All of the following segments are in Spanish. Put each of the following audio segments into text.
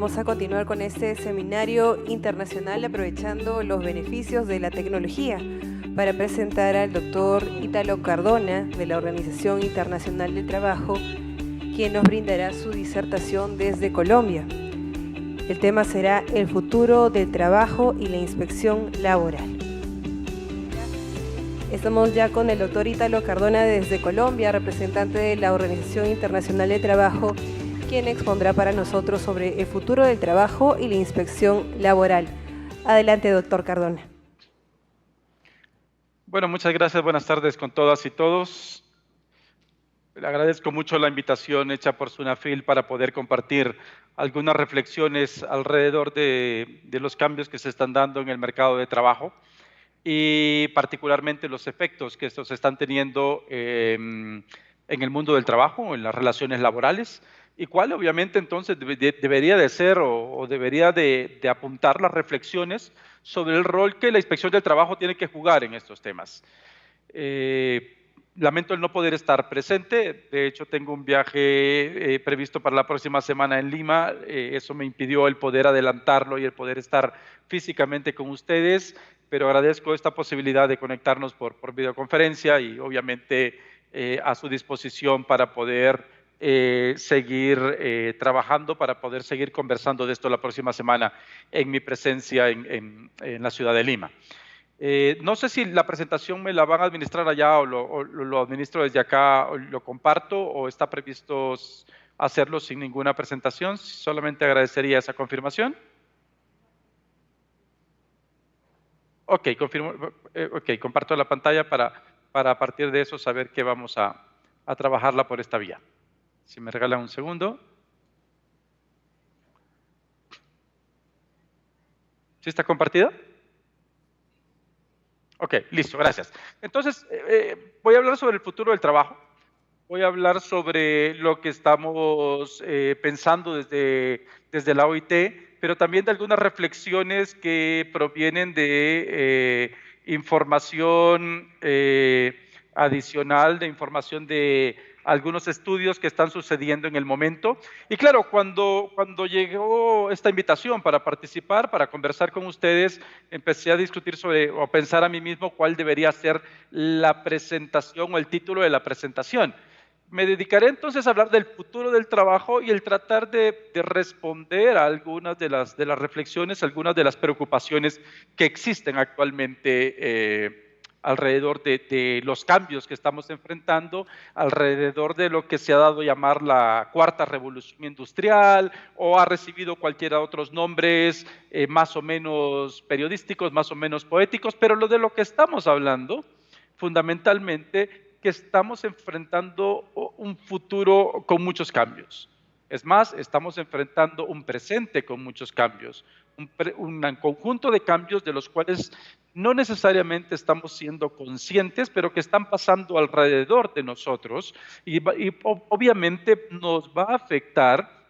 Vamos a continuar con este seminario internacional aprovechando los beneficios de la tecnología para presentar al doctor Ítalo Cardona de la Organización Internacional del Trabajo, quien nos brindará su disertación desde Colombia. El tema será el futuro del trabajo y la inspección laboral. Estamos ya con el doctor Ítalo Cardona desde Colombia, representante de la Organización Internacional del Trabajo, quien expondrá para nosotros sobre el futuro del trabajo y la inspección laboral. Adelante, doctor Cardona. Bueno, muchas gracias. Buenas tardes con todas y todos. Le agradezco mucho la invitación hecha por SUNAFIL para poder compartir algunas reflexiones alrededor de los cambios que se están dando en el mercado de trabajo y particularmente los efectos que estos están teniendo en el mundo del trabajo, en las relaciones laborales, y cuál obviamente entonces debería de ser o debería de apuntar las reflexiones sobre el rol que la inspección del trabajo tiene que jugar en estos temas. Lamento el no poder estar presente, de hecho tengo un viaje previsto para la próxima semana en Lima, eso me impidió el poder adelantarlo y el poder estar físicamente con ustedes, pero agradezco esta posibilidad de conectarnos por videoconferencia y obviamente a su disposición para poder seguir trabajando, para poder seguir conversando de esto la próxima semana en mi presencia en la ciudad de Lima. No sé si la presentación me la van a administrar allá o lo administro desde acá, o lo comparto, o está previsto hacerlo sin ninguna presentación. Solamente agradecería esa confirmación. Ok, comparto la pantalla para a partir de eso saber que vamos a trabajarla por esta vía. Si me regalan un segundo. ¿Sí está compartida? Ok, listo, gracias. Entonces, voy a hablar sobre el futuro del trabajo. Voy a hablar sobre lo que estamos pensando desde la OIT, pero también de algunas reflexiones que provienen de información adicional, de información de algunos estudios que están sucediendo en el momento. Y claro, cuando llegó esta invitación para participar, para conversar con ustedes, empecé a discutir sobre, o pensar a mí mismo cuál debería ser la presentación o el título de la presentación. Me dedicaré entonces a hablar del futuro del trabajo y el tratar de responder a algunas de las reflexiones, algunas de las preocupaciones que existen actualmente alrededor de los cambios que estamos enfrentando, alrededor de lo que se ha dado a llamar la cuarta revolución industrial o ha recibido cualquiera de otros nombres más o menos periodísticos, más o menos poéticos, pero lo de lo que estamos hablando fundamentalmente que estamos enfrentando un futuro con muchos cambios. Es más, estamos enfrentando un presente con muchos cambios, un conjunto de cambios de los cuales no necesariamente estamos siendo conscientes, pero que están pasando alrededor de nosotros y obviamente nos va a afectar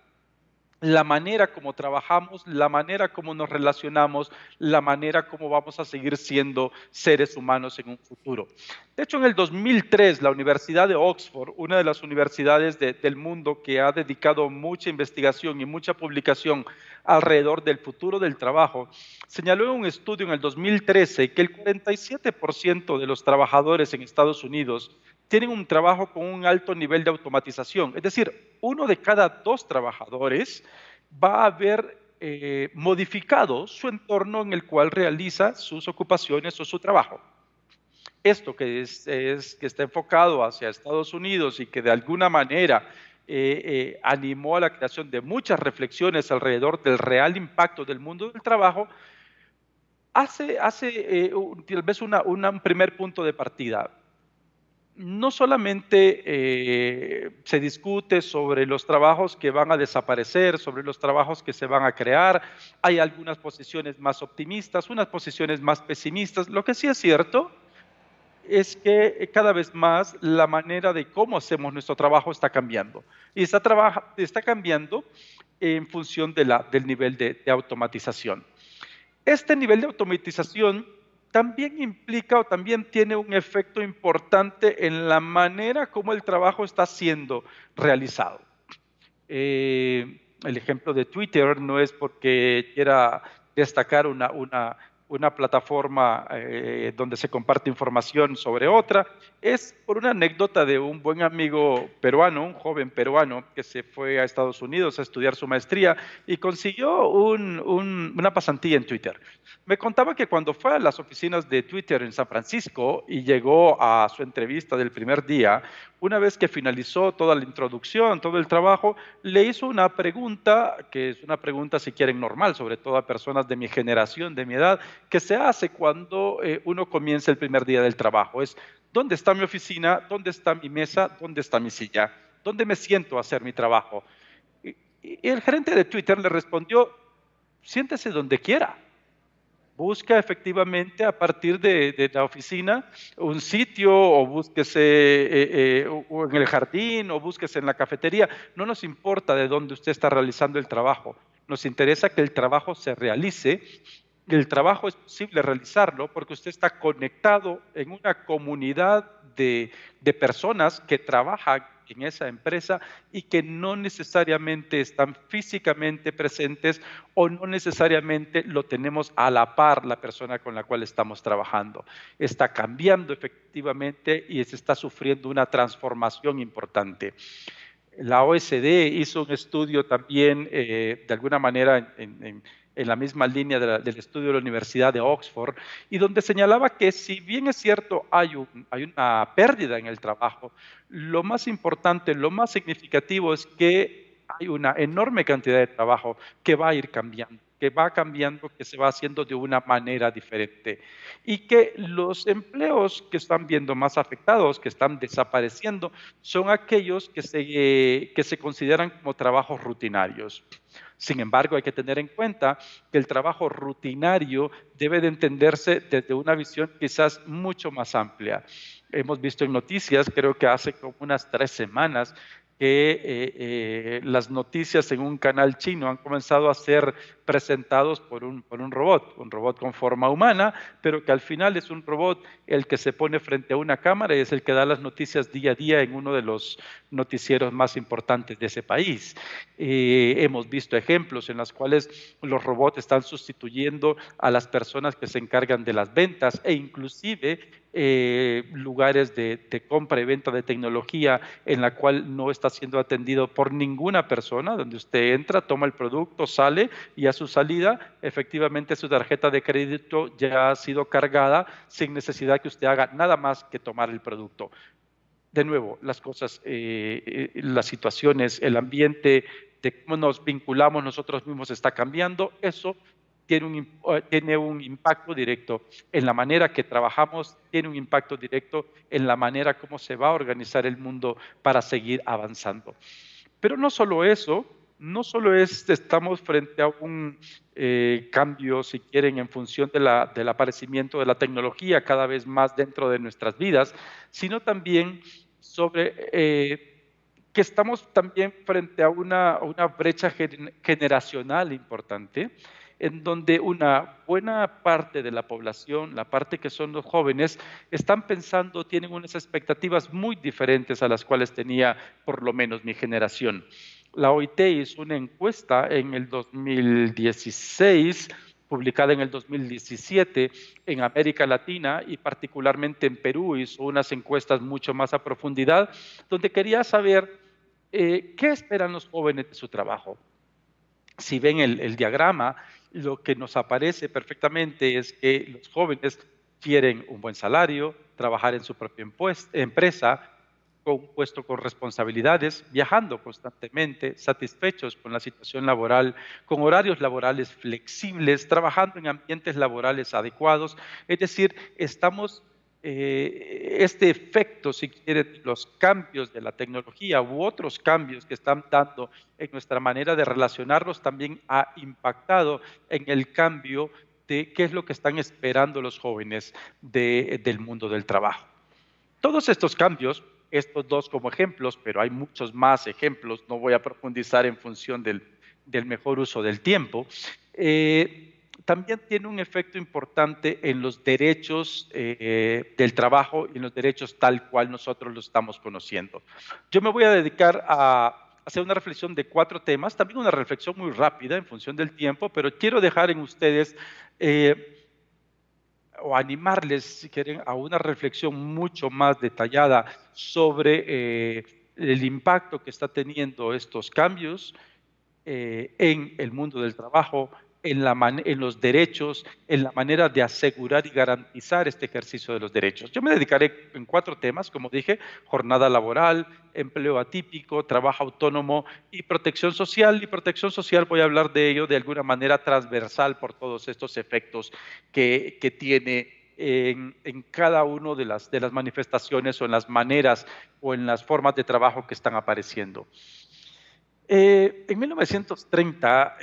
la manera como trabajamos, la manera como nos relacionamos, la manera como vamos a seguir siendo seres humanos en un futuro. De hecho, en el 2003, la Universidad de Oxford, una de las universidades del mundo que ha dedicado mucha investigación y mucha publicación alrededor del futuro del trabajo, señaló en un estudio en el 2013 que el 47% de los trabajadores en Estados Unidos tienen un trabajo con un alto nivel de automatización. Es decir, 1 de cada 2 trabajadores va a haber modificado su entorno en el cual realiza sus ocupaciones o su trabajo. Esto que está enfocado hacia Estados Unidos y que de alguna manera animó a la creación de muchas reflexiones alrededor del real impacto del mundo del trabajo, hace tal vez un primer punto de partida. No solamente se discute sobre los trabajos que van a desaparecer, sobre los trabajos que se van a crear, hay algunas posiciones más optimistas, unas posiciones más pesimistas. Lo que sí es cierto es que cada vez más la manera de cómo hacemos nuestro trabajo está cambiando. Y está cambiando en función del nivel de automatización. Este nivel de automatización también implica o también tiene un efecto importante en la manera como el trabajo está siendo realizado. el ejemplo de Twitter no es porque quiera destacar una plataforma donde se comparte información sobre otra, es por una anécdota de un buen amigo peruano, un joven peruano que se fue a Estados Unidos a estudiar su maestría y consiguió una pasantía en Twitter. Me contaba que cuando fue a las oficinas de Twitter en San Francisco y llegó a su entrevista del primer día, una vez que finalizó toda la introducción, todo el trabajo, le hizo una pregunta, que es una pregunta, si quieren, normal, sobre todo a personas de mi generación, de mi edad, que se hace cuando uno comienza el primer día del trabajo. Es, ¿dónde está mi oficina? ¿Dónde está mi mesa? ¿Dónde está mi silla? ¿Dónde me siento a hacer mi trabajo? Y el gerente de Twitter le respondió, siéntese donde quiera. Busca efectivamente a partir de la oficina un sitio o búsquese o en el jardín o búsquese en la cafetería. No nos importa de dónde usted está realizando el trabajo. Nos interesa que el trabajo se realice. El trabajo es posible realizarlo porque usted está conectado en una comunidad de personas que trabajan en esa empresa y que no necesariamente están físicamente presentes o no necesariamente lo tenemos a la par la persona con la cual estamos trabajando. Está cambiando efectivamente y se está sufriendo una transformación importante. La OECD hizo un estudio también, de alguna manera, en la misma línea del estudio de la Universidad de Oxford, y donde señalaba que si bien es cierto hay una pérdida en el trabajo, lo más importante, lo más significativo es que hay una enorme cantidad de trabajo que va a ir cambiando, que se va haciendo de una manera diferente y que los empleos que están viendo más afectados, que están desapareciendo, son aquellos que se consideran como trabajos rutinarios. Sin embargo, hay que tener en cuenta que el trabajo rutinario debe de entenderse desde una visión quizás mucho más amplia. Hemos visto en noticias, creo que hace como unas 3 semanas, que las noticias en un canal chino han comenzado a ser presentados por un robot con forma humana, pero que al final es un robot el que se pone frente a una cámara y es el que da las noticias día a día en uno de los noticieros más importantes de ese país. Hemos visto ejemplos en los cuales los robots están sustituyendo a las personas que se encargan de las ventas e inclusive lugares de compra y venta de tecnología en la cual no está siendo atendido por ninguna persona, donde usted entra, toma el producto, sale y a su salida efectivamente su tarjeta de crédito ya ha sido cargada sin necesidad que usted haga nada más que tomar el producto. De nuevo, las cosas, las situaciones, el ambiente, de cómo nos vinculamos nosotros mismos está cambiando. Eso tiene un impacto directo en la manera que trabajamos, tiene un impacto directo en la manera como se va a organizar el mundo para seguir avanzando. Pero no solo eso, no solo estamos frente a un cambio, si quieren, en función del aparecimiento de la tecnología cada vez más dentro de nuestras vidas, sino también sobre que estamos también frente a una brecha generacional importante, en donde una buena parte de la población, la parte que son los jóvenes, están pensando, tienen unas expectativas muy diferentes a las cuales tenía por lo menos mi generación. La OIT hizo una encuesta en el 2016, publicada en el 2017 en América Latina y particularmente en Perú, hizo unas encuestas mucho más a profundidad, donde quería saber qué esperan los jóvenes de su trabajo. Si ven el diagrama, lo que nos aparece perfectamente es que los jóvenes quieren un buen salario, trabajar en su propia empresa, con un puesto con responsabilidades, viajando constantemente, satisfechos con la situación laboral, con horarios laborales flexibles, trabajando en ambientes laborales adecuados. Es decir, estamos este efecto, si quieren, los cambios de la tecnología u otros cambios que están dando en nuestra manera de relacionarnos también ha impactado en el cambio de qué es lo que están esperando los jóvenes del mundo del trabajo. Todos estos cambios, estos dos como ejemplos, pero hay muchos más ejemplos, no voy a profundizar en función del mejor uso del tiempo, también tiene un efecto importante en los derechos del trabajo y en los derechos tal cual nosotros lo estamos conociendo. Yo me voy a dedicar a hacer una reflexión de 4 temas, también una reflexión muy rápida en función del tiempo, pero quiero dejar en ustedes o animarles, si quieren, a una reflexión mucho más detallada sobre el impacto que está teniendo estos cambios en el mundo del trabajo, en los derechos, en la manera de asegurar y garantizar este ejercicio de los derechos. Yo me dedicaré en 4 temas, como dije: jornada laboral, empleo atípico, trabajo autónomo y protección social. Y protección social voy a hablar de ello de alguna manera transversal por todos estos efectos que tiene en cada una de las manifestaciones o en las maneras o en las formas de trabajo que están apareciendo. En 1930,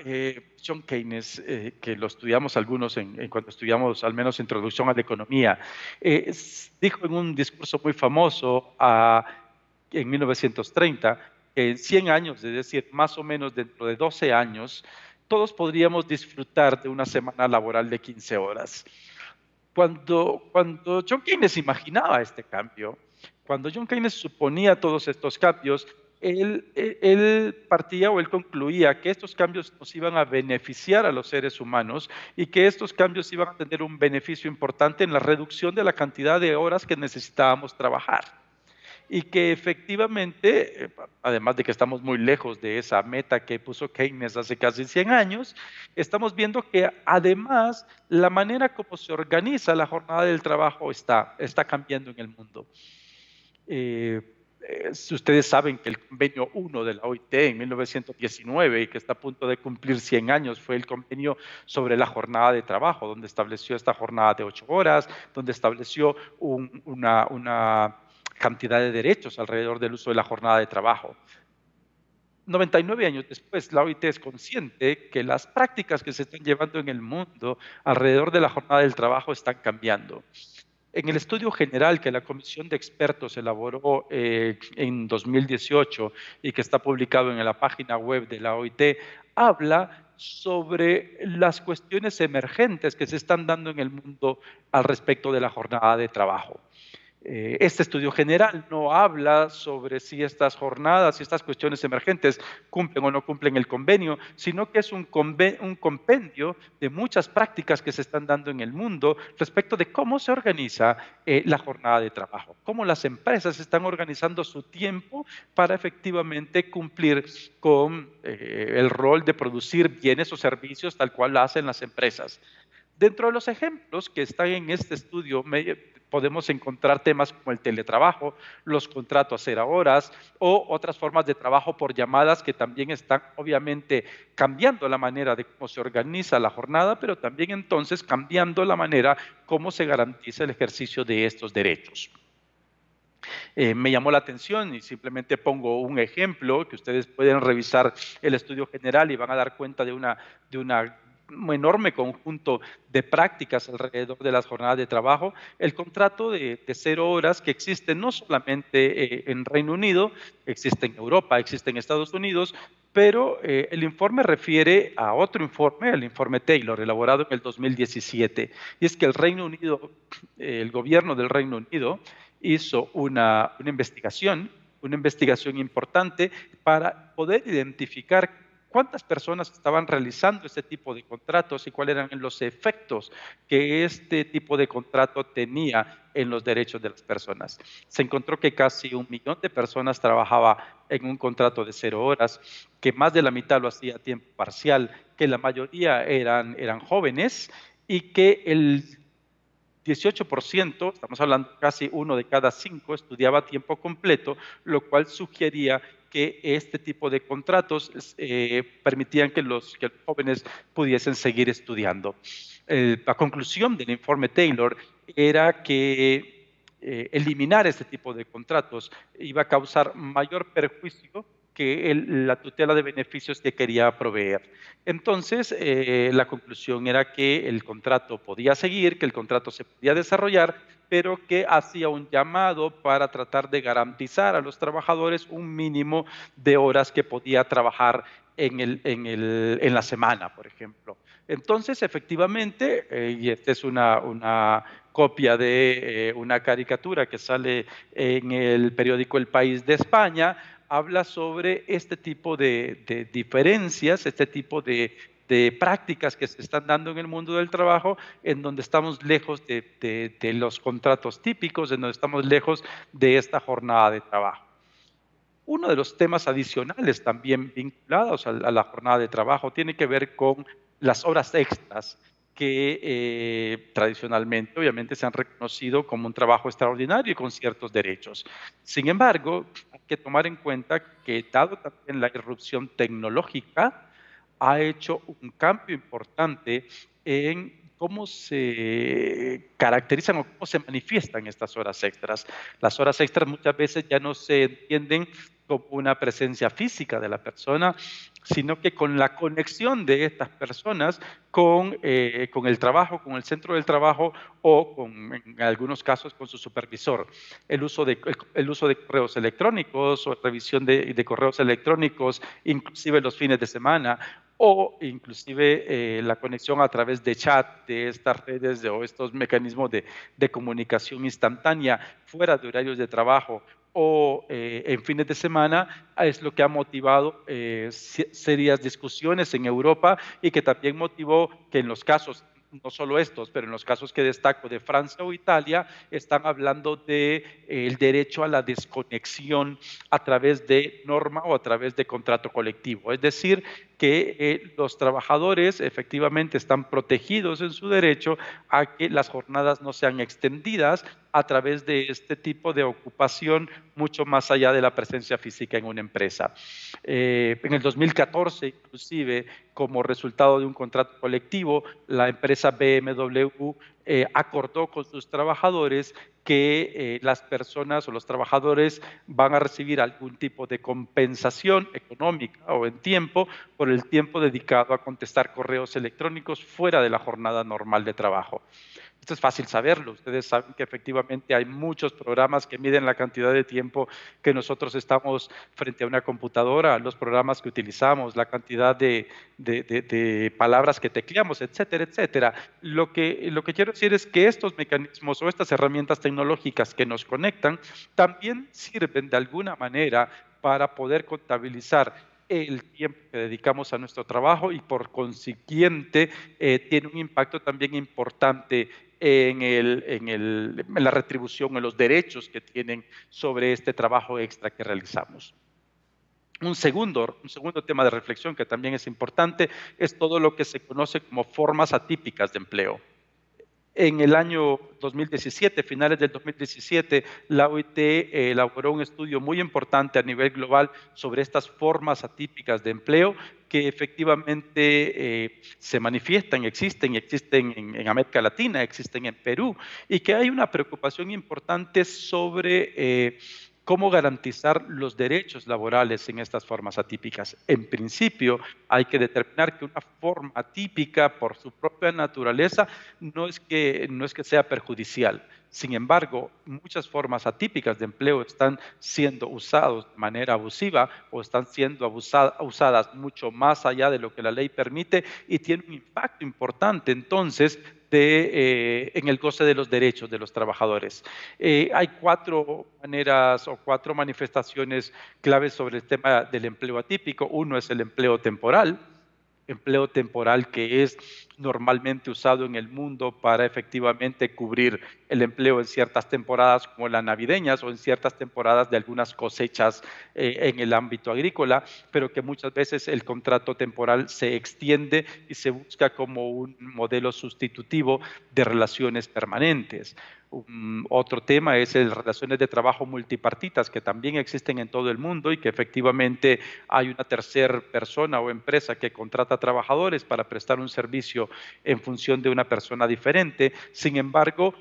John Keynes, que lo estudiamos algunos cuando estudiamos al menos Introducción a la Economía, dijo en un discurso muy famoso en 1930 que en 100 años, es decir, más o menos dentro de 12 años, todos podríamos disfrutar de una semana laboral de 15 horas. Cuando John Keynes imaginaba este cambio, cuando John Keynes suponía todos estos cambios, él partía o él concluía que estos cambios nos iban a beneficiar a los seres humanos y que estos cambios iban a tener un beneficio importante en la reducción de la cantidad de horas que necesitábamos trabajar. Y que efectivamente, además de que estamos muy lejos de esa meta que puso Keynes hace casi 100 años, estamos viendo que además la manera como se organiza la jornada del trabajo está cambiando en el mundo. Si ustedes saben que el convenio 1 de la OIT en 1919 y que está a punto de cumplir 100 años fue el convenio sobre la jornada de trabajo, donde estableció esta jornada de 8 horas, donde estableció una cantidad de derechos alrededor del uso de la jornada de trabajo. 99 años después, la OIT es consciente que las prácticas que se están llevando en el mundo alrededor de la jornada del trabajo están cambiando. En el estudio general que la Comisión de Expertos elaboró en 2018 y que está publicado en la página web de la OIT, habla sobre las cuestiones emergentes que se están dando en el mundo al respecto de la jornada de trabajo. Este estudio general no habla sobre si estas jornadas, si estas cuestiones emergentes cumplen o no cumplen el convenio, sino que es un compendio de muchas prácticas que se están dando en el mundo respecto de cómo se organiza la jornada de trabajo, cómo las empresas están organizando su tiempo para efectivamente cumplir con el rol de producir bienes o servicios tal cual lo hacen las empresas. Dentro de los ejemplos que están en este estudio podemos encontrar temas como el teletrabajo, los contratos a 0 horas o otras formas de trabajo por llamadas que también están obviamente cambiando la manera de cómo se organiza la jornada, pero también entonces cambiando la manera como se garantiza el ejercicio de estos derechos. Me llamó la atención y simplemente pongo un ejemplo que ustedes pueden revisar el estudio general y van a dar cuenta de un enorme conjunto de prácticas alrededor de las jornadas de trabajo. El contrato de 0 horas que existe no solamente en Reino Unido, existe en Europa, existe en Estados Unidos, pero el informe refiere a otro informe, el informe Taylor, elaborado en el 2017, y es que el Reino Unido, el gobierno del Reino Unido hizo una investigación importante para poder identificar cuántas personas estaban realizando este tipo de contratos y cuáles eran los efectos que este tipo de contrato tenía en los derechos de las personas. Se encontró que casi 1 millón de personas trabajaba en un contrato de 0 horas, que más de la mitad lo hacía a tiempo parcial, que la mayoría eran jóvenes y que el 18%, estamos hablando casi 1 de cada 5, estudiaba a tiempo completo, lo cual sugería que este tipo de contratos permitían que los jóvenes pudiesen seguir estudiando. La conclusión del informe Taylor era que eliminar este tipo de contratos iba a causar mayor perjuicio que la tutela de beneficios que quería proveer. Entonces, la conclusión era que el contrato podía seguir, que el contrato se podía desarrollar, pero que hacía un llamado para tratar de garantizar a los trabajadores un mínimo de horas que podía trabajar en la semana, por ejemplo. Entonces, efectivamente, y esta es una copia de una caricatura que sale en el periódico El País de España, habla sobre este tipo de diferencias, este tipo de prácticas que se están dando en el mundo del trabajo, en donde estamos lejos de los contratos típicos, en donde estamos lejos de esta jornada de trabajo. Uno de los temas adicionales también vinculados a la jornada de trabajo tiene que ver con las horas extras que tradicionalmente obviamente se han reconocido como un trabajo extraordinario y con ciertos derechos. Sin embargo, hay que tomar en cuenta que dado también la irrupción tecnológica, ha hecho un cambio importante en cómo se caracterizan o cómo se manifiestan estas horas extras. Las horas extras muchas veces ya no se entienden como una presencia física de la persona, sino que con la conexión de estas personas con el trabajo, con el centro del trabajo o en algunos casos con su supervisor. El uso de correos electrónicos o revisión de correos electrónicos, inclusive los fines de semana, o inclusive la conexión a través de chat, de estas redes o estos mecanismos de comunicación instantánea fuera de horarios de trabajo o en fines de semana, es lo que ha motivado serias discusiones en Europa y que también motivó que en los casos, no solo estos, pero en los casos que destaco de Francia o Italia, están hablando de el derecho a la desconexión a través de norma o a través de contrato colectivo. Es decir, que los trabajadores efectivamente están protegidos en su derecho a que las jornadas no sean extendidas a través de este tipo de ocupación mucho más allá de la presencia física en una empresa. En el 2014, inclusive, como resultado de un contrato colectivo, la empresa BMW acordó con sus trabajadores que las personas o los trabajadores van a recibir algún tipo de compensación económica o en tiempo por el tiempo dedicado a contestar correos electrónicos fuera de la jornada normal de trabajo. Esto es fácil saberlo. Ustedes saben que efectivamente hay muchos programas que miden la cantidad de tiempo que nosotros estamos frente a una computadora, los programas que utilizamos, la cantidad de palabras que tecleamos, etcétera, etcétera. Lo que quiero decir es que estos mecanismos o estas herramientas tecnológicas que nos conectan también sirven de alguna manera para poder contabilizar el tiempo que dedicamos a nuestro trabajo y por consiguiente tiene un impacto también importante en la retribución, en los derechos que tienen sobre este trabajo extra que realizamos. Un segundo tema de reflexión que también es importante es todo lo que se conoce como formas atípicas de empleo. En el año 2017, finales del 2017, la OIT elaboró un estudio muy importante a nivel global sobre estas formas atípicas de empleo que efectivamente se manifiestan, existen en América Latina, existen en Perú, y que hay una preocupación importante sobre cómo garantizar los derechos laborales en estas formas atípicas. En principio, hay que determinar que una forma atípica, por su propia naturaleza, no es que sea perjudicial. Sin embargo, muchas formas atípicas de empleo están siendo usadas de manera abusiva o están siendo usadas mucho más allá de lo que la ley permite y tiene un impacto importante entonces en el goce de los derechos de los trabajadores. Hay 4 maneras o 4 manifestaciones claves sobre el tema del empleo atípico. Uno es el empleo temporal que es normalmente usado en el mundo para efectivamente cubrir el empleo en ciertas temporadas como las navideñas o en ciertas temporadas de algunas cosechas en el ámbito agrícola, pero que muchas veces el contrato temporal se extiende y se busca como un modelo sustitutivo de relaciones permanentes. Otro tema es las relaciones de trabajo multipartitas que también existen en todo el mundo y que efectivamente hay una tercera persona o empresa que contrata trabajadores para prestar un servicio en función de una persona diferente. Sin embargo,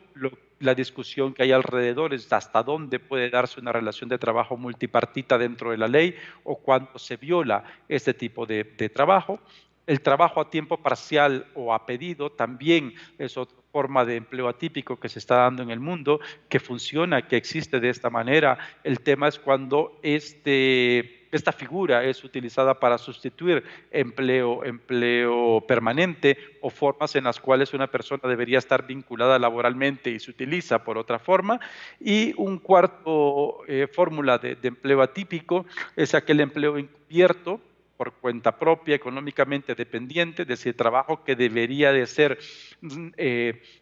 la discusión que hay alrededor es hasta dónde puede darse una relación de trabajo multipartita dentro de la ley o cuándo se viola este tipo de trabajo. El trabajo a tiempo parcial o a pedido también es otra forma de empleo atípico que se está dando en el mundo, que funciona, que existe de esta manera. El tema es cuando este esta figura es utilizada para sustituir empleo permanente o formas en las cuales una persona debería estar vinculada laboralmente y se utiliza por otra forma. Y un cuarto fórmula de empleo atípico es aquel empleo encubierto por cuenta propia, económicamente dependiente, es decir, trabajo que debería de ser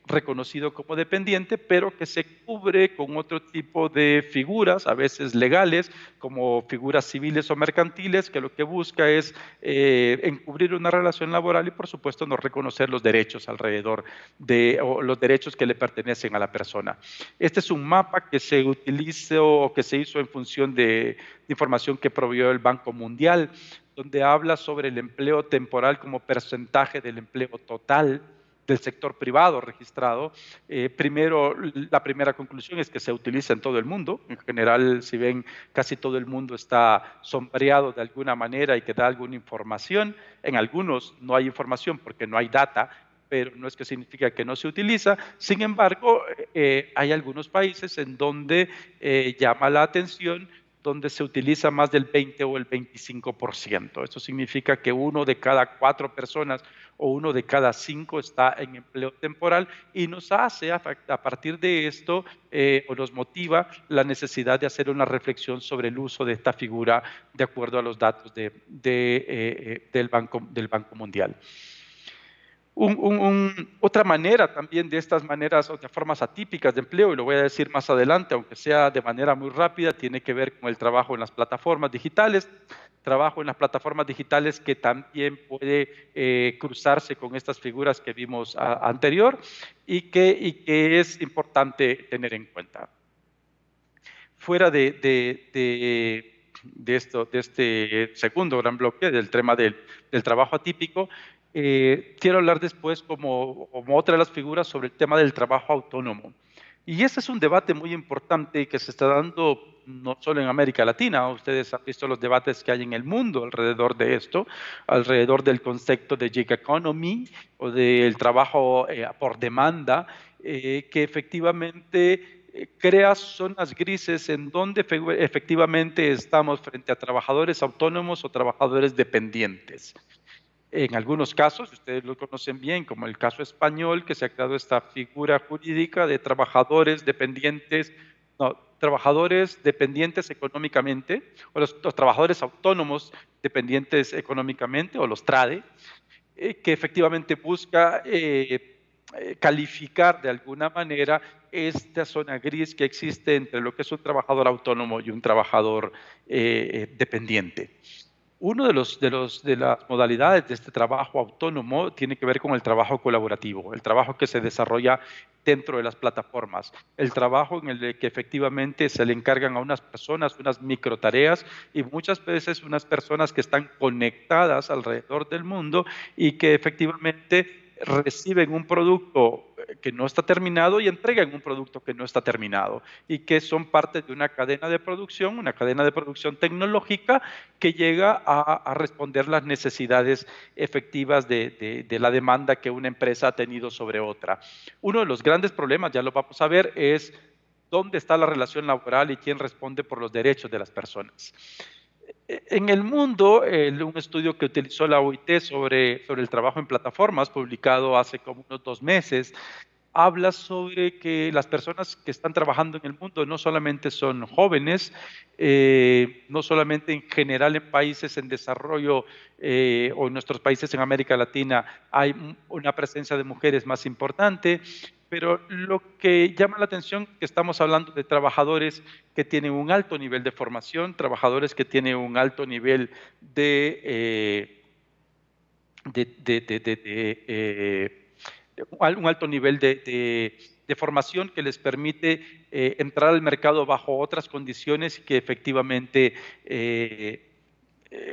reconocido como dependiente, pero que se cubre con otro tipo de figuras, a veces legales, como figuras civiles o mercantiles, que lo que busca es encubrir una relación laboral y, por supuesto, no reconocer los derechos alrededor o los derechos que le pertenecen a la persona. Este es un mapa que se utilizó o que se hizo en función de información que proveyó el Banco Mundial, donde habla sobre el empleo temporal como porcentaje del empleo total del sector privado registrado. Primero, la primera conclusión es que se utiliza en todo el mundo. En general, si ven, casi todo el mundo está sombreado de alguna manera y que da alguna información. En algunos no hay información porque no hay data, pero no es que significa que no se utiliza. Sin embargo, hay algunos países en donde llama la atención donde se utiliza más del 20 o el 25%. Esto significa que 1 de cada 4 personas o 1 de cada 5 está en empleo temporal y nos hace, a partir de esto, o nos motiva la necesidad de hacer una reflexión sobre el uso de esta figura de acuerdo a los datos del Banco Mundial. Otra manera también de estas maneras o de formas atípicas de empleo, y lo voy a decir más adelante, aunque sea de manera muy rápida, tiene que ver con el trabajo en las plataformas digitales. Trabajo en las plataformas digitales que también puede cruzarse con estas figuras que vimos anterior y que es importante tener en cuenta. Fuera de este segundo gran bloque del tema del trabajo atípico, quiero hablar después como otra de las figuras sobre el tema del trabajo autónomo. Y ese es un debate muy importante que se está dando no solo en América Latina. Ustedes han visto los debates que hay en el mundo alrededor de esto, alrededor del concepto de gig economy o del trabajo por demanda, que efectivamente crea zonas grises en donde efectivamente estamos frente a trabajadores autónomos o trabajadores dependientes. En algunos casos, ustedes lo conocen bien, como el caso español, que se ha creado esta figura jurídica de trabajadores dependientes económicamente, o los trabajadores autónomos dependientes económicamente, o los TRADE, que efectivamente busca calificar de alguna manera esta zona gris que existe entre lo que es un trabajador autónomo y un trabajador dependiente. Una de las modalidades de este trabajo autónomo tiene que ver con el trabajo colaborativo, el trabajo que se desarrolla dentro de las plataformas, el trabajo en el que efectivamente se le encargan a unas personas unas microtareas y muchas veces unas personas que están conectadas alrededor del mundo y que efectivamente reciben un producto que no está terminado y entregan un producto que no está terminado y que son parte de una cadena de producción tecnológica que llega a responder las necesidades efectivas de la demanda que una empresa ha tenido sobre otra. Uno de los grandes problemas, ya lo vamos a ver, es dónde está la relación laboral y quién responde por los derechos de las personas. En el mundo, un estudio que utilizó la OIT sobre el trabajo en plataformas, publicado hace como unos 2 meses, habla sobre que las personas que están trabajando en el mundo no solamente son jóvenes, no solamente en general en países en desarrollo o en nuestros países en América Latina hay una presencia de mujeres más importante, pero lo que llama la atención es que estamos hablando de trabajadores que tienen un alto nivel de formación, trabajadores que tienen un alto nivel un alto nivel de formación que les permite entrar al mercado bajo otras condiciones y que efectivamente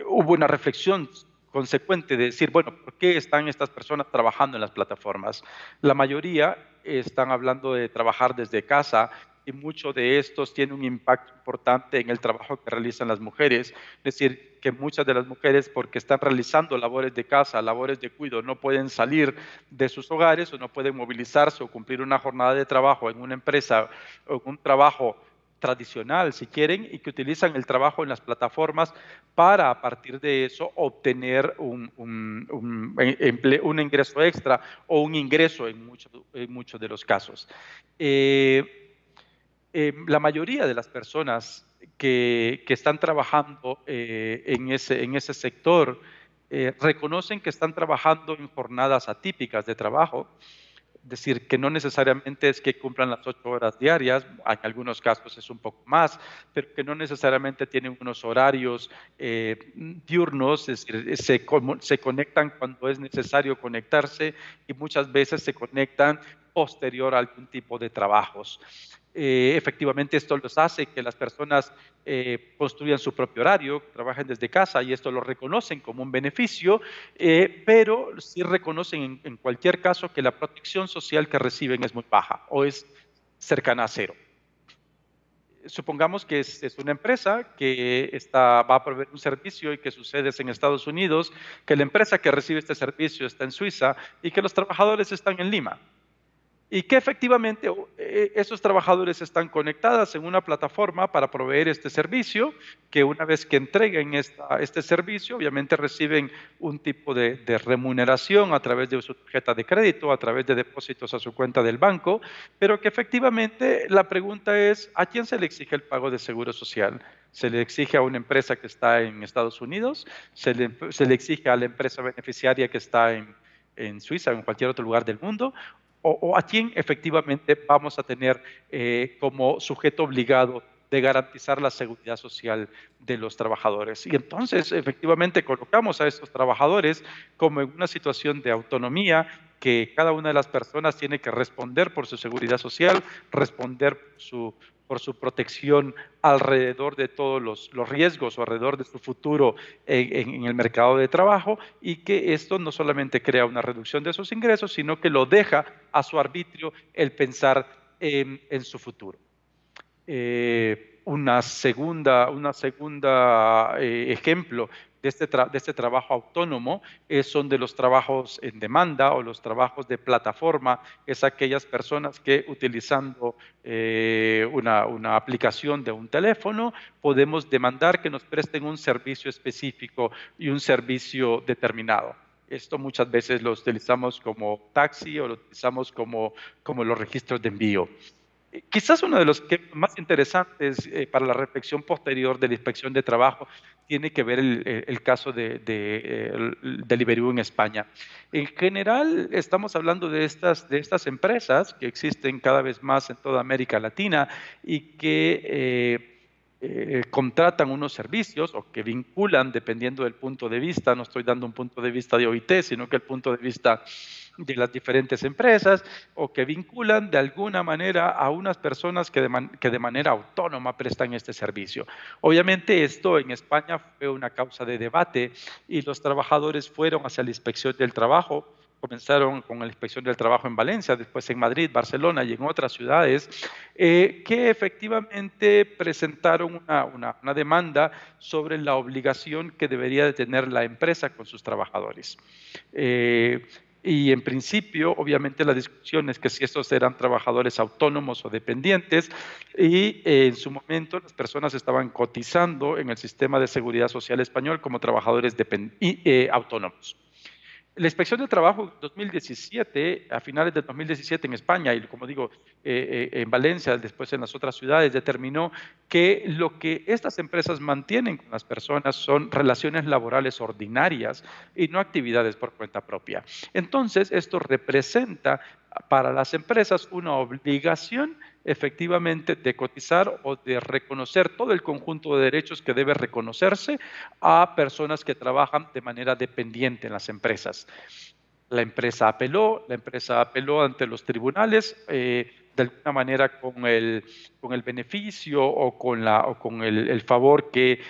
hubo una reflexión consecuente de decir, bueno, ¿por qué están estas personas trabajando en las plataformas? La mayoría están hablando de trabajar desde casa y muchos de estos tienen un impacto importante en el trabajo que realizan las mujeres. Es decir, que muchas de las mujeres, porque están realizando labores de casa, labores de cuidado, no pueden salir de sus hogares o no pueden movilizarse o cumplir una jornada de trabajo en una empresa o en un trabajo tradicional, si quieren, y que utilizan el trabajo en las plataformas para, a partir de eso, obtener un ingreso extra o un ingreso en muchos de los casos. La mayoría de las personas que están trabajando en ese sector reconocen que están trabajando en jornadas atípicas de trabajo, es decir, que no necesariamente es que cumplan las 8 horas diarias, en algunos casos es un poco más, pero que no necesariamente tienen unos horarios diurnos, es decir, se conectan cuando es necesario conectarse y muchas veces se conectan posterior a algún tipo de trabajos. Efectivamente, esto los hace que las personas construyan su propio horario, trabajen desde casa y esto lo reconocen como un beneficio, pero sí reconocen en cualquier caso que la protección social que reciben es muy baja o es cercana a cero. Supongamos que es una empresa que va a proveer un servicio y que su sede es en Estados Unidos, que la empresa que recibe este servicio está en Suiza y que los trabajadores están en Lima. Y que efectivamente esos trabajadores están conectados en una plataforma para proveer este servicio, que una vez que entreguen este servicio, obviamente reciben un tipo de remuneración a través de su tarjeta de crédito, a través de depósitos a su cuenta del banco, pero que efectivamente la pregunta es, ¿a quién se le exige el pago de seguro social? ¿Se le exige a una empresa que está en Estados Unidos? ¿Se le exige a la empresa beneficiaria que está en Suiza o en cualquier otro lugar del mundo? O a quién efectivamente vamos a tener como sujeto obligado de garantizar la seguridad social de los trabajadores. Y entonces, efectivamente, colocamos a estos trabajadores como en una situación de autonomía, que cada una de las personas tiene que responder por su seguridad social, responder por su protección alrededor de todos los riesgos o alrededor de su futuro en el mercado de trabajo, y que esto no solamente crea una reducción de sus ingresos, sino que lo deja a su arbitrio el pensar en su futuro. Una segunda ejemplo de este trabajo autónomo son de los trabajos en demanda o los trabajos de plataforma. Es aquellas personas que utilizando una aplicación de un teléfono podemos demandar que nos presten un servicio específico y un servicio determinado. Esto muchas veces lo utilizamos como taxi o lo utilizamos como los registros de envío. Quizás uno de los más interesantes para la reflexión posterior de la inspección de trabajo tiene que ver el caso de Deliveroo en España. En general, estamos hablando de estas empresas que existen cada vez más en toda América Latina y que contratan unos servicios o que vinculan, dependiendo del punto de vista, no estoy dando un punto de vista de OIT, sino que el punto de vista de las diferentes empresas, o que vinculan de alguna manera a unas personas que de manera autónoma prestan este servicio. Obviamente esto en España fue una causa de debate y los trabajadores fueron hacia la inspección del trabajo. Comenzaron con la inspección del trabajo en Valencia, después en Madrid, Barcelona y en otras ciudades, que efectivamente presentaron una demanda sobre la obligación que debería de tener la empresa con sus trabajadores. Y en principio, obviamente, la discusión es que si estos eran trabajadores autónomos o dependientes, y en su momento las personas estaban cotizando en el sistema de seguridad social español como trabajadores autónomos. La inspección de trabajo 2017, a finales de 2017 en España y como digo, en Valencia, después en las otras ciudades, determinó que lo que estas empresas mantienen con las personas son relaciones laborales ordinarias y no actividades por cuenta propia. Entonces, esto representa para las empresas una obligación efectivamente de cotizar o de reconocer todo el conjunto de derechos que debe reconocerse a personas que trabajan de manera dependiente en las empresas. La empresa apeló ante los tribunales, de alguna manera con el beneficio o con el favor que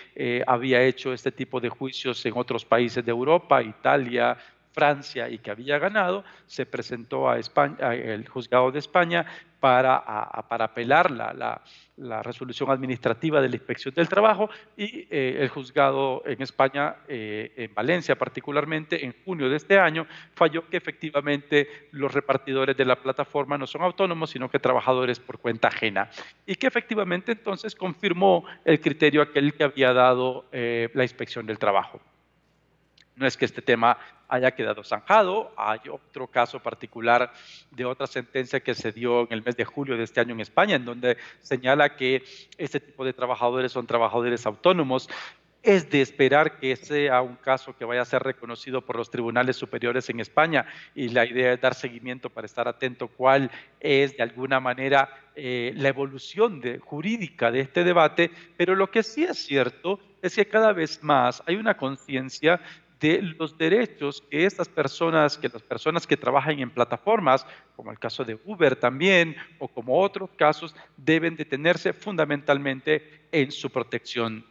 había hecho este tipo de juicios en otros países de Europa, Italia, Francia, y que había ganado. Se presentó a España, el juzgado de España para apelar la resolución administrativa de la Inspección del Trabajo y el juzgado en España, en Valencia particularmente, en junio de este año, falló que efectivamente los repartidores de la plataforma no son autónomos, sino que trabajadores por cuenta ajena. Y que efectivamente entonces confirmó el criterio aquel que había dado la Inspección del Trabajo. No es que este tema haya quedado zanjado, hay otro caso particular de otra sentencia que se dio en el mes de julio de este año en España, en donde señala que este tipo de trabajadores son trabajadores autónomos. Es de esperar que sea un caso que vaya a ser reconocido por los tribunales superiores en España, y la idea es dar seguimiento para estar atento cuál es de alguna manera la evolución jurídica de este debate, pero lo que sí es cierto es que cada vez más hay una conciencia de los derechos que estas personas, que las personas que trabajan en plataformas, como el caso de Uber también, o como otros casos, deben de tenerse fundamentalmente en su protección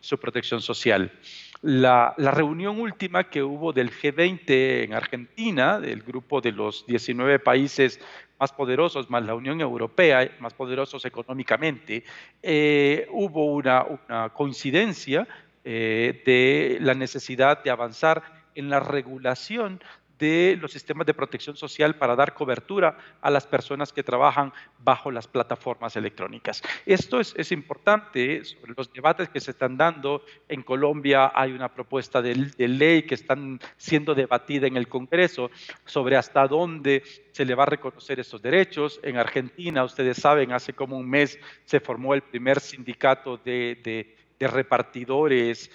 social. La reunión última que hubo del G20 en Argentina, del grupo de los 19 países más poderosos, más la Unión Europea, más poderosos económicamente, hubo una coincidencia de la necesidad de avanzar en la regulación de los sistemas de protección social para dar cobertura a las personas que trabajan bajo las plataformas electrónicas. Esto es importante sobre los debates que se están dando. En Colombia hay una propuesta de ley que están siendo debatida en el Congreso sobre hasta dónde se le va a reconocer estos derechos. En Argentina, ustedes saben, hace como un mes se formó el primer sindicato de repartidores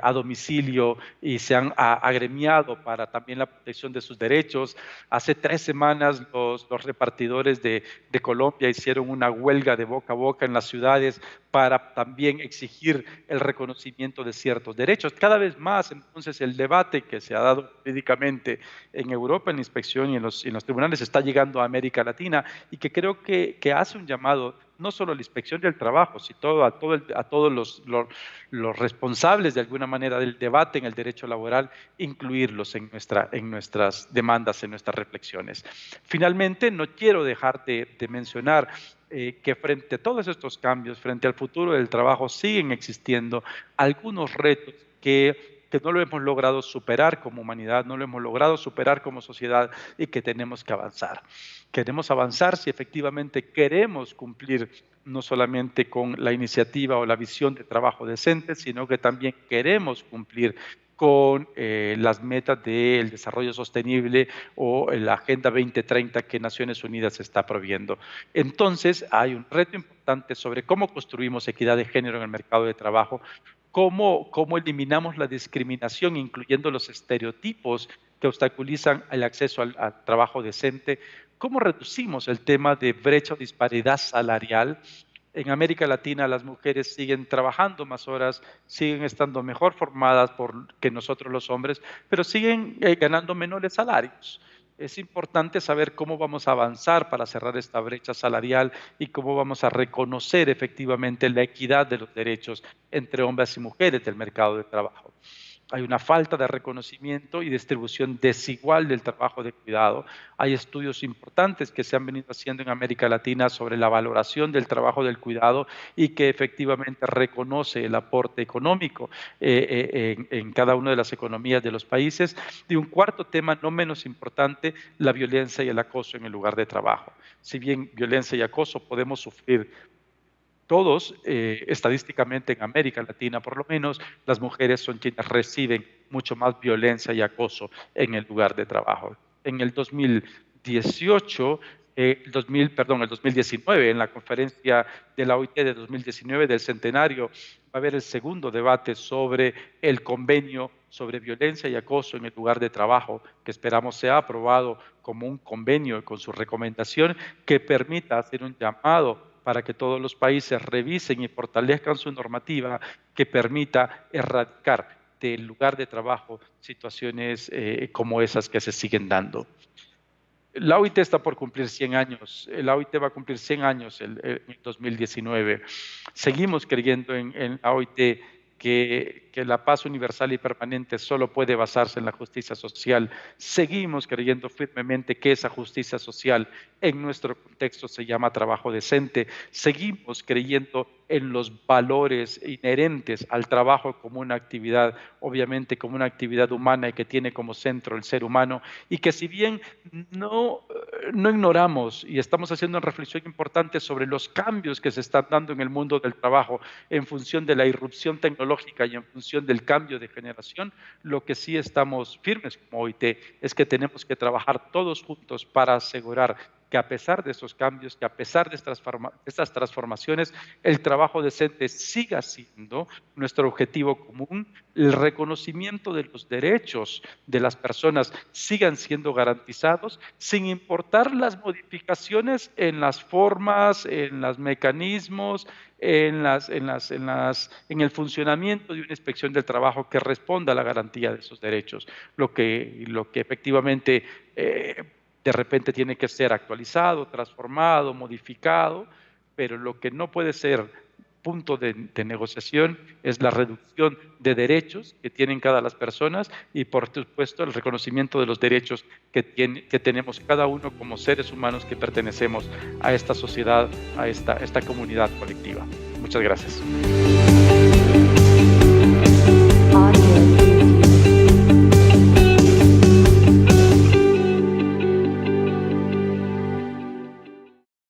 a domicilio y se han agremiado para también la protección de sus derechos. Hace 3 semanas los repartidores de Colombia hicieron una huelga de boca a boca en las ciudades para también exigir el reconocimiento de ciertos derechos. Cada vez más, entonces, el debate que se ha dado jurídicamente en Europa, en la inspección y en los tribunales, está llegando a América Latina, y que creo que hace un llamado no solo a la Inspección del Trabajo, sino a todos los responsables de alguna manera del debate en el derecho laboral, incluirlos en nuestras demandas, en nuestras reflexiones. Finalmente, no quiero dejar de mencionar que frente a todos estos cambios, frente al futuro del trabajo, siguen existiendo algunos retos que no lo hemos logrado superar como humanidad, no lo hemos logrado superar como sociedad, y que tenemos que avanzar. Queremos avanzar si efectivamente queremos cumplir no solamente con la iniciativa o la visión de trabajo decente, sino que también queremos cumplir con las metas del desarrollo sostenible o la Agenda 2030 que Naciones Unidas está promoviendo. Entonces, hay un reto importante sobre cómo construimos equidad de género en el mercado de trabajo, cómo eliminamos la discriminación, incluyendo los estereotipos que obstaculizan el acceso al trabajo decente, cómo reducimos el tema de brecha o disparidad salarial. En América Latina las mujeres siguen trabajando más horas, siguen estando mejor formadas que nosotros los hombres, pero siguen ganando menores salarios. Es importante saber cómo vamos a avanzar para cerrar esta brecha salarial y cómo vamos a reconocer efectivamente la equidad de los derechos entre hombres y mujeres del mercado de trabajo. Hay una falta de reconocimiento y distribución desigual del trabajo de cuidado. Hay estudios importantes que se han venido haciendo en América Latina sobre la valoración del trabajo del cuidado, y que efectivamente reconoce el aporte económico en cada una de las economías de los países. Y un cuarto tema, no menos importante, la violencia y el acoso en el lugar de trabajo. Si bien violencia y acoso podemos sufrir todos, estadísticamente en América Latina por lo menos, las mujeres son quienes reciben mucho más violencia y acoso en el lugar de trabajo. En el 2018, el 2019, en la conferencia de la OIT de 2019 del centenario, va a haber el segundo debate sobre el convenio sobre violencia y acoso en el lugar de trabajo, que esperamos sea aprobado como un convenio con su recomendación que permita hacer un llamado para que todos los países revisen y fortalezcan su normativa que permita erradicar del lugar de trabajo situaciones como esas que se siguen dando. La OIT está por cumplir 100 años, la OIT va a cumplir 100 años en 2019. Seguimos creyendo en la OIT que la paz universal y permanente solo puede basarse en la justicia social. Seguimos creyendo firmemente que esa justicia social en nuestro contexto se llama trabajo decente. Seguimos creyendo en los valores inherentes al trabajo como una actividad, obviamente como una actividad humana y que tiene como centro el ser humano, y que si bien no ignoramos y estamos haciendo una reflexión importante sobre los cambios que se están dando en el mundo del trabajo en función de la irrupción tecnológica y en función del cambio de generación, lo que sí estamos firmes como OIT es que tenemos que trabajar todos juntos para asegurar que a pesar de esos cambios, que a pesar de estas transformaciones, el trabajo decente siga siendo nuestro objetivo común, el reconocimiento de los derechos de las personas sigan siendo garantizados, sin importar las modificaciones en las formas, en los mecanismos, en el funcionamiento de una inspección del trabajo que responda a la garantía de esos derechos, lo que efectivamente de repente tiene que ser actualizado, transformado, modificado, pero lo que no puede ser punto de negociación es la reducción de derechos que tienen cada las personas y por supuesto el reconocimiento de los derechos que tenemos cada uno como seres humanos que pertenecemos a esta sociedad, a esta comunidad colectiva. Muchas gracias.